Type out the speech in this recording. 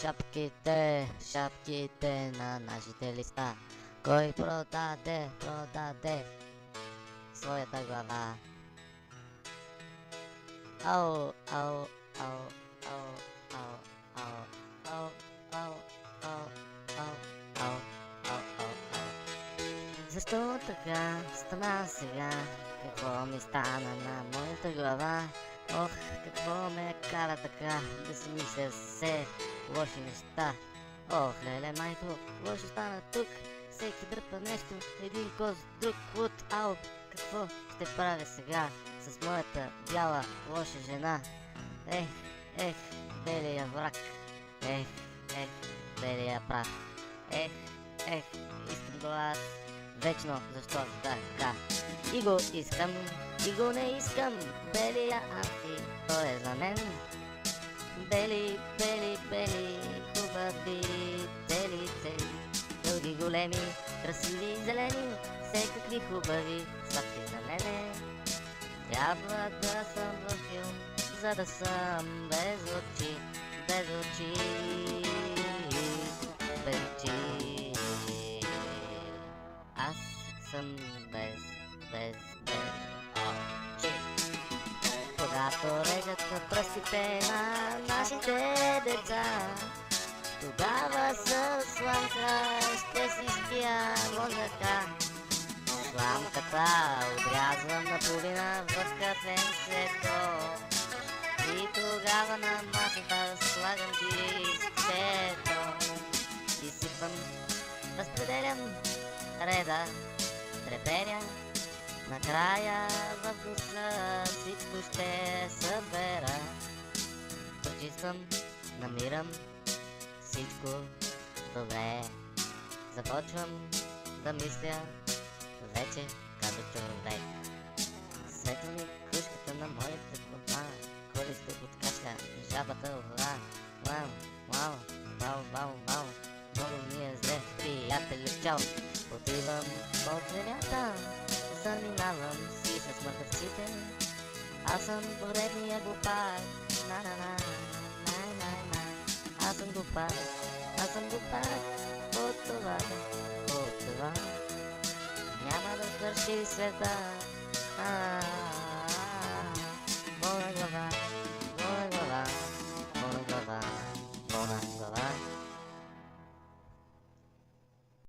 Шапките, шапките на нашите листа. Кой продаде своята глава? Ау, ау, ау, ау, ау, ау, ау, ау, ау, ау, ау, ау, ау. Защо така стана сега? Какво ми стана на моята глава? Ох, какво ме кара така да си мисля все лоши неща? Ох, леле майко, лошо стана тук. Всеки дърпа нещо, един коз, друг луд. Ау, какво ще правя сега с моята бяла лоша жена? Ех, ех, белия враг. Ех, ех, белия прах. Ех, ех, искам го аз вечно, защо така? И го искам, и го не искам. Белия анти, той е за мен. Бели, бели, бели, хубави, цели, цели, дълги, големи, красиви, зелени, всекакви хубави сладки за мене. Трябва да съм във филм, за да съм без очи, без очи, без очи. Аз съм без очи. Когато режат пръстите на нашите деца, тогава с сламка ще си спия мозъка. Сламката отрязвам наполовина в кафенцето и тогава на масата слагам дисчето. Изсипвам, разпределям реда, треперя. Накрая в носа всичко ще събера. Прочиствам, намирам всичко добре. Започвам да мисля вече като човек. Светва ми кружката на моята глава, колисто от кашля и жабата ова. Вау, вау, вау, вау, вау, много ми е зле, приятели, чао. Отивам под земята, заминавам си с мъртъвците. Аз съм поредния глупак, на-на-на, най-най-най. Аз съм глупак, от това, няма да свърши света.